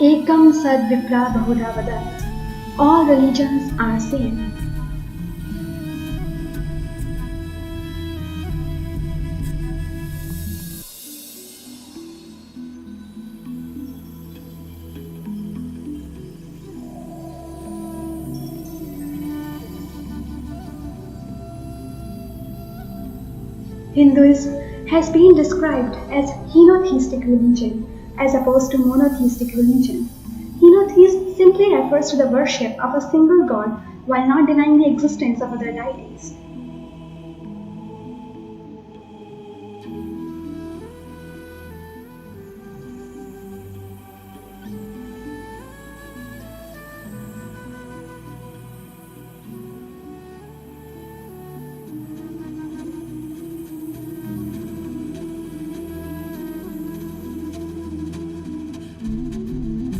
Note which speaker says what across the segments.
Speaker 1: Ekam Sad Vipra Bahudha Vadat. All religions are same. Hinduism has been described as henotheistic religion as opposed to monotheistic religion. Henotheist simply refers to the worship of a single god while not denying the existence of other deities.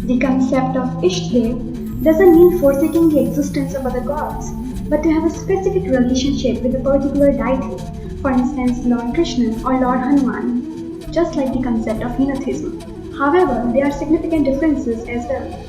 Speaker 1: The concept of Ishtadev doesn't mean forsaking the existence of other gods, but to have a specific relationship with a particular deity, for instance Lord Krishna or Lord Hanuman, just like the concept of henotheism. However, there are significant differences as well.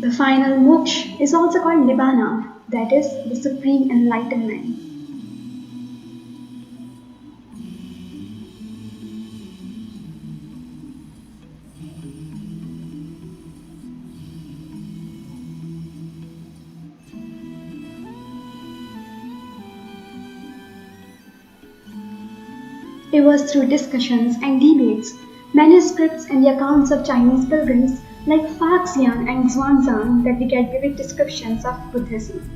Speaker 1: The final moksha is also called nibbana, that is, the supreme enlightenment. It was through discussions and debates, manuscripts, and the accounts of Chinese pilgrims like Faxian and Xuanzang that we get vivid descriptions of Buddhism.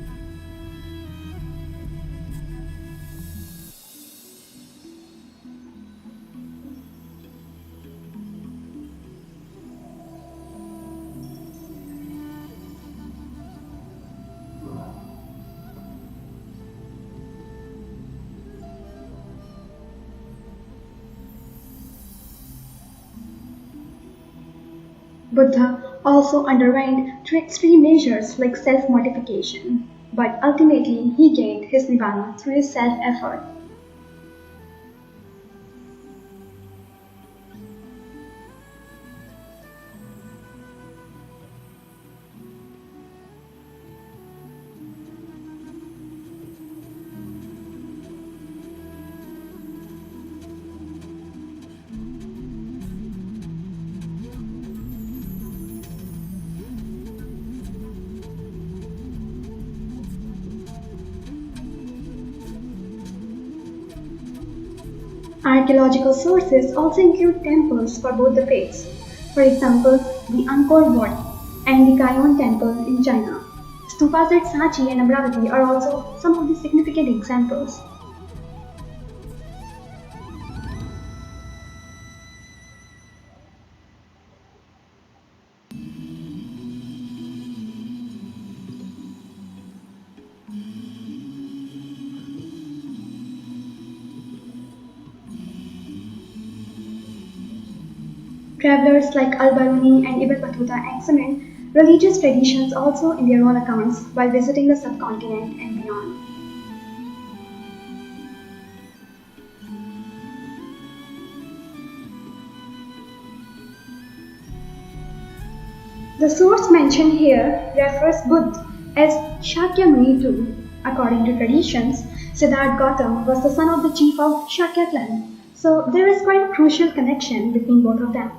Speaker 1: Buddha also underwent three extreme measures like self-mortification, but ultimately he gained his nibbana through his self-effort. Archaeological sources also include temples for both the faiths. For example, the Angkor Wat and the Gyeong Temple in China. Stupas at Sachi and Amravati are also some of the significant examples. Travelers like Al-Biruni and Ibn Battuta examine religious traditions also in their own accounts while visiting the subcontinent and beyond. The source mentioned here refers Buddha as Shakyamuni too. According to traditions, Siddhartha Gautama was the son of the chief of Shakya clan, so there is quite a crucial connection between both of them.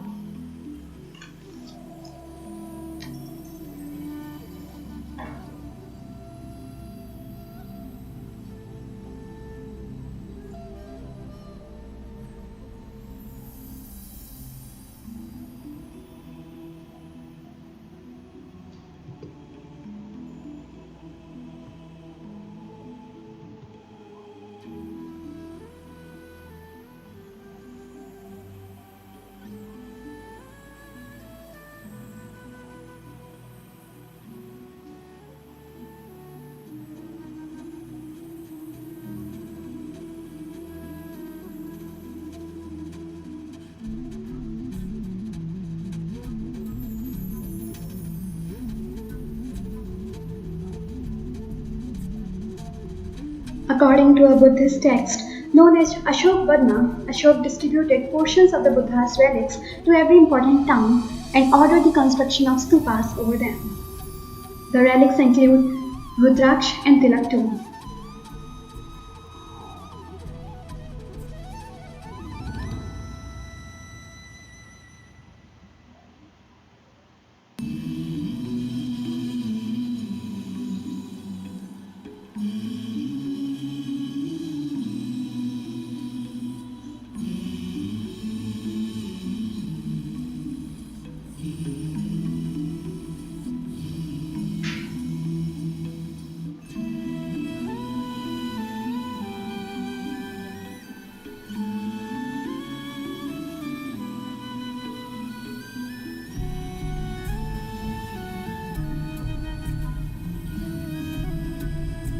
Speaker 1: According to a Buddhist text known as Ashokavadana, Ashok distributed portions of the Buddha's relics to every important town and ordered the construction of stupas over them. The relics include Rudraksh and Tilak too.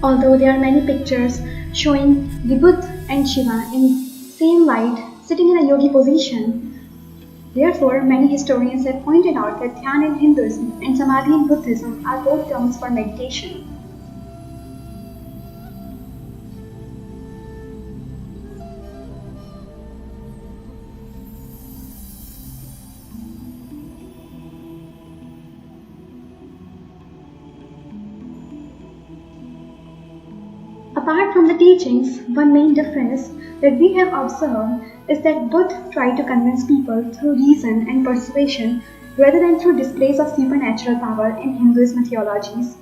Speaker 1: Although there are many pictures showing the Buddha and Shiva in same light sitting in a yogi position, therefore many historians have pointed out that Dhyan in Hinduism and Samadhi in Buddhism are both terms for meditation. Apart from the teachings, one main difference that we have observed is that Buddha tried to convince people through reason and persuasion rather than through displays of supernatural power in Hinduist mythologies.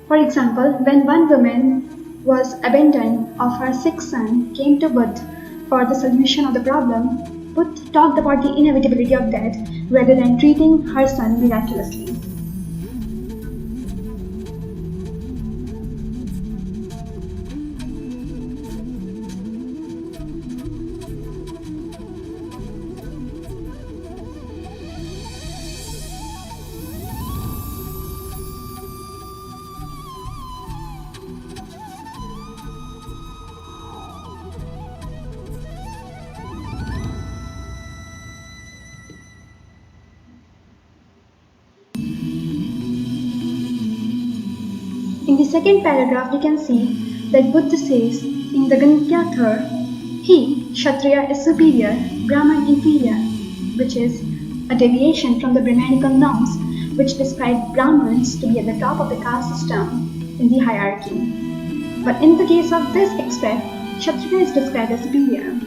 Speaker 1: For example, when one woman was abandoned of her sick son came to Buddha for the solution of the problem, Buddha talked about the inevitability of death rather than treating her son miraculously. In the second paragraph, we can see that Buddha says in the Ganitya Third, he, Kshatriya, is superior, Brahman inferior, which is a deviation from the Brahmanical norms which describe Brahmins to be at the top of the caste system in the hierarchy. But in the case of this extract, Kshatriya is described as superior.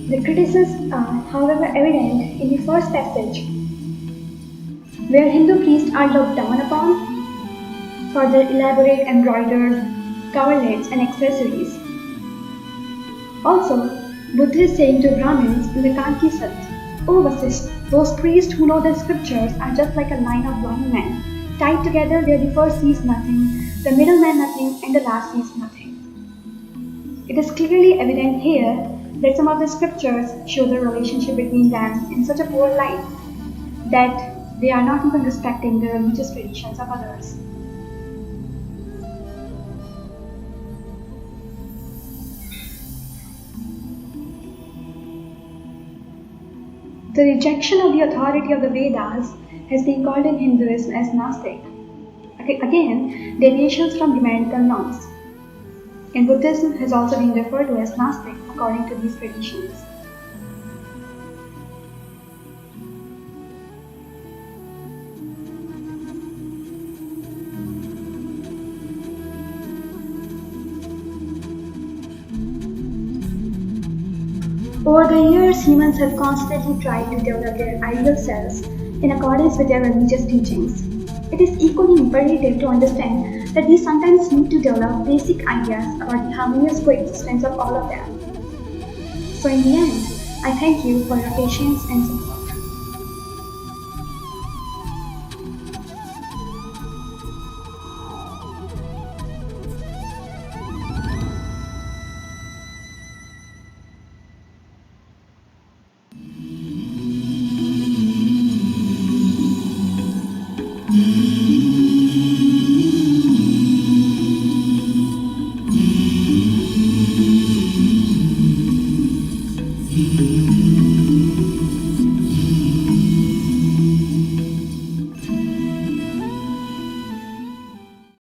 Speaker 1: The criticisms are, however, evident in the first passage, where Hindu priests are looked down upon for their elaborate embroidered coverlets and accessories. Also, Buddha is saying to Brahmins in the Kanki Sat, O Vasisht, those priests who know the scriptures are just like a line of blind men, tied together where the first sees nothing, the middleman nothing, and the last sees nothing. It is clearly evident here that some of the scriptures show the relationship between them in such a poor light that they are not even respecting the religious traditions of others. The rejection of the authority of the Vedas has been called in Hinduism as Nastik. Again, deviations from grammatical norms. In Buddhism has also been referred to as Nastik according to these traditions. Over the years, humans have constantly tried to develop their ideal selves in accordance with their religious teachings. It is equally imperative to understand that we sometimes need to develop basic ideas about the harmonious coexistence of all of them. So in the end, I thank you for your patience and support.